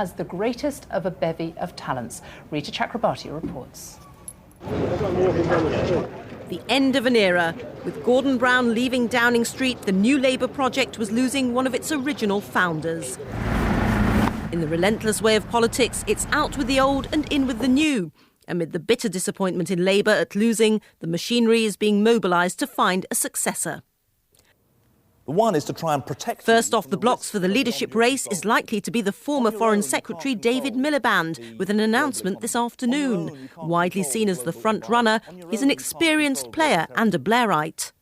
As the greatest of a bevy of talents. Rita Chakrabarti reports. The end of an era. With Gordon Brown leaving Downing Street, the New Labour project was losing one of its original founders. In the relentless way of politics, it's out with the old and in with the new. Amid the bitter disappointment in Labour at losing, the machinery is being mobilised to find a successor. One is to try and protect... First off the blocks for the leadership race is likely to be the former Foreign Secretary David Miliband, with an announcement this afternoon. Widely seen as the front-runner, he's an experienced player and a Blairite.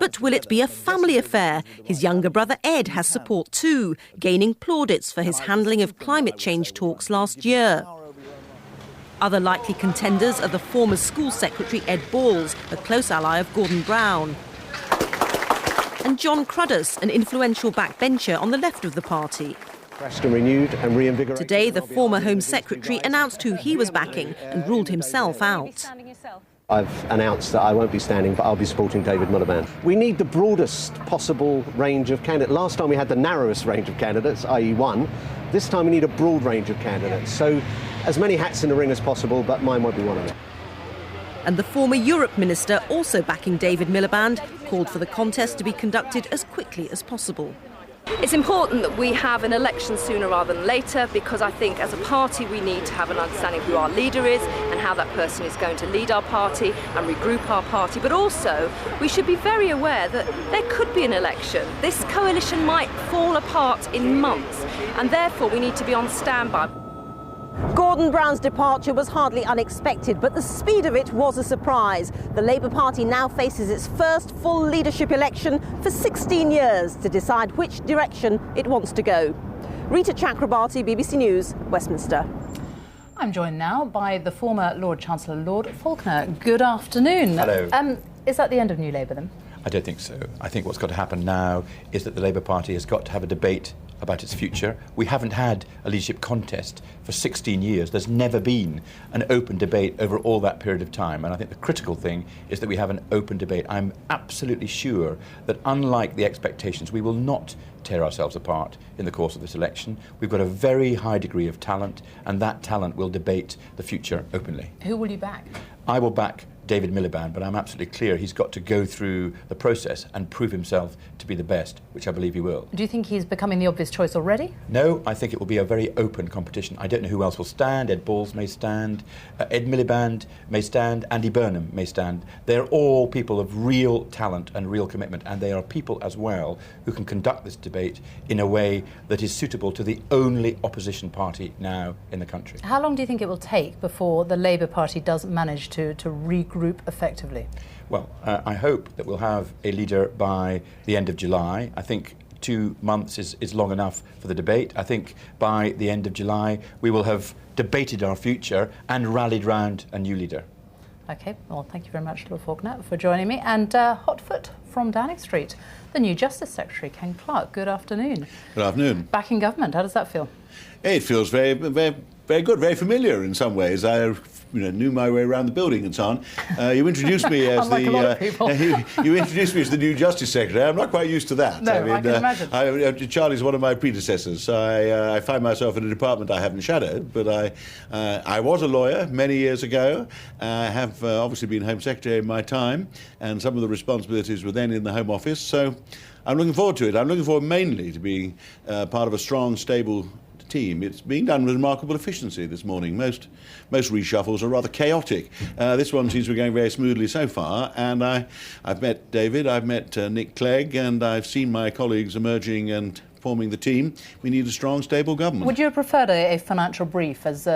But will it be a family affair? His younger brother Ed has support too, gaining plaudits for his handling of climate change talks last year. Other likely contenders are the former school secretary Ed Balls, a close ally of Gordon Brown, and John Cruddas, an influential backbencher on the left of the party. Fresh and renewed and reinvigorated. Today, the former Home Secretary announced who he was backing and ruled himself out. I've announced that I won't be standing, but I'll be supporting David Miliband. We need the broadest possible range of candidates. Last time we had the narrowest range of candidates, i.e. one. This time we need a broad range of candidates. So as many hats in the ring as possible, but mine won't be one of them. And the former Europe Minister, also backing David Miliband, called for the contest to be conducted as quickly as possible. It's important that we have an election sooner rather than later, because I think as a party we need to have an understanding of who our leader is and how that person is going to lead our party and regroup our party. But also we should be very aware that there could be an election. This coalition might fall apart in months, and therefore we need to be on standby. Gordon Brown's departure was hardly unexpected, but the speed of it was a surprise. The Labour Party now faces its first full leadership election for 16 years to decide which direction it wants to go. Rita Chakrabarti, BBC News, Westminster. I'm joined now by the former Lord Chancellor, Lord Faulkner. Good afternoon. Hello. Is that the end of New Labour then? I don't think so. I think what's got to happen now is that the Labour Party has got to have a debate about its future. We haven't had a leadership contest for 16 years. There's never been an open debate over all that period of time. And I think the critical thing is that we have an open debate. I'm absolutely sure that unlike the expectations, we will not tear ourselves apart in the course of this election. We've got a very high degree of talent, and that talent will debate the future openly. Who will you back? I will back David Miliband, but I'm absolutely clear he's got to go through the process and prove himself to be the best, which I believe he will. Do you think he's becoming the obvious choice already? No, I think it will be a very open competition. I don't know who else will stand. Ed Balls may stand, Ed Miliband may stand, Andy Burnham may stand. They're all people of real talent and real commitment, and they are people as well who can conduct this debate in a way that is suitable to the only opposition party now in the country. How long do you think it will take before the Labour Party does manage to regroup effectively? Well, I hope that we'll have a leader by the end of July. I think 2 months is long enough for the debate. I think by the end of July we will have debated our future and rallied round a new leader. OK, well, thank you very much, Lord Faulkner, for joining me. And hotfoot from Downing Street, the new Justice Secretary, Ken Clarke. Good afternoon. Good afternoon. Back in government, how does that feel? It feels very, very, very good, very familiar in some ways. I knew my way around the building and so on. You introduced me as you introduced me as the new Justice Secretary. I'm not quite used to that. No, I can imagine. Charlie's one of my predecessors, so I find myself in a department I haven't shadowed. But I was a lawyer many years ago. I have obviously been Home Secretary in my time, and some of the responsibilities were then in the Home Office. So I'm looking forward to it. I'm looking forward mainly to being part of a strong, stable team. It's being done with remarkable efficiency this morning. Most reshuffles are rather chaotic. This one seems to be going very smoothly so far, and I've met David, I've met Nick Clegg, and I've seen my colleagues emerging and forming the team. We need a strong, stable government. Would you have preferred a financial brief, as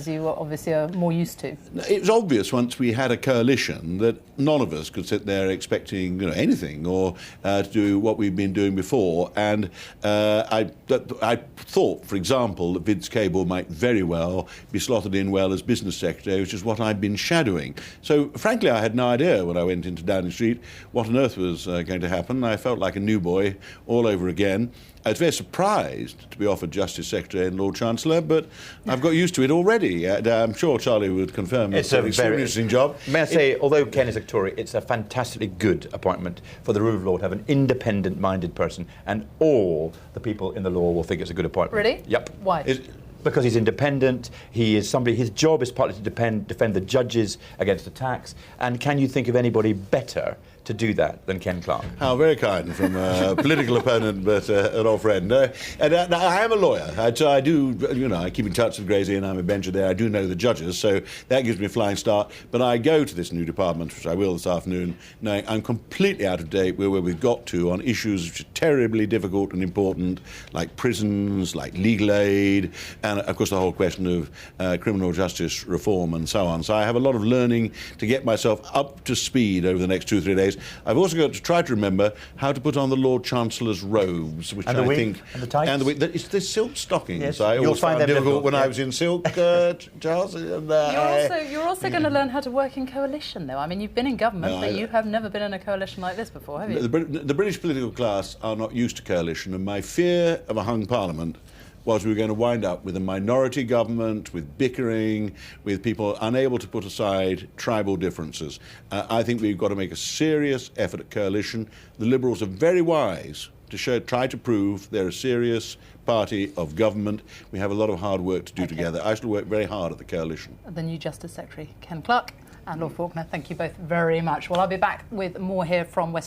you obviously are more used to? It was obvious once we had a coalition that none of us could sit there expecting anything or to do what we've been doing before. And I thought, for example, that Vince Cable might very well be slotted in well as Business Secretary, which is what I've been shadowing. So, frankly, I had no idea when I went into Downing Street what on earth was going to happen. I felt like a new boy all over again. It's very surprised to be offered Justice Secretary and Lord Chancellor, but I've got used to it already. I'm sure Charlie would confirm it's an extremely interesting job. May I say, although Ken is a Tory, it's a fantastically good appointment for the rule of law to have an independent-minded person, and all the people in the law will think it's a good appointment. Really? Yep. Why? Because he's independent, he is somebody, his job is partly to defend the judges against attacks, and can you think of anybody better to do that than Ken Clarke? How very kind from a political opponent, but an old friend. And I am a lawyer, so I do, I keep in touch with Gracie, and I'm a bencher there. I do know the judges, so that gives me a flying start. But I go to this new department, which I will this afternoon, knowing I'm completely out of date where we've got to on issues which are terribly difficult and important, like prisons, like legal aid, and of course the whole question of criminal justice reform and so on. So I have a lot of learning to get myself up to speed over the next 2 or 3 days. I've also got to try to remember how to put on the Lord Chancellor's robes, which and I the wig, think... And the tights. And the wig. It's the silk stockings. Yes. I always found them difficult when yeah. I was in silk, Charles. And, you're also going to learn how to work in coalition, though. I mean, you've been in government, but you have never been in a coalition like this before, have you? The British political class are not used to coalition, and my fear of a hung parliament was we were going to wind up with a minority government, with bickering, with people unable to put aside tribal differences. I think we've got to make a serious effort at coalition. The Liberals are very wise to try to prove they're a serious party of government. We have a lot of hard work to do together. I shall work very hard at the coalition. The new Justice Secretary, Ken Clarke, and Lord Faulkner, thank you both very much. Well, I'll be back with more here from West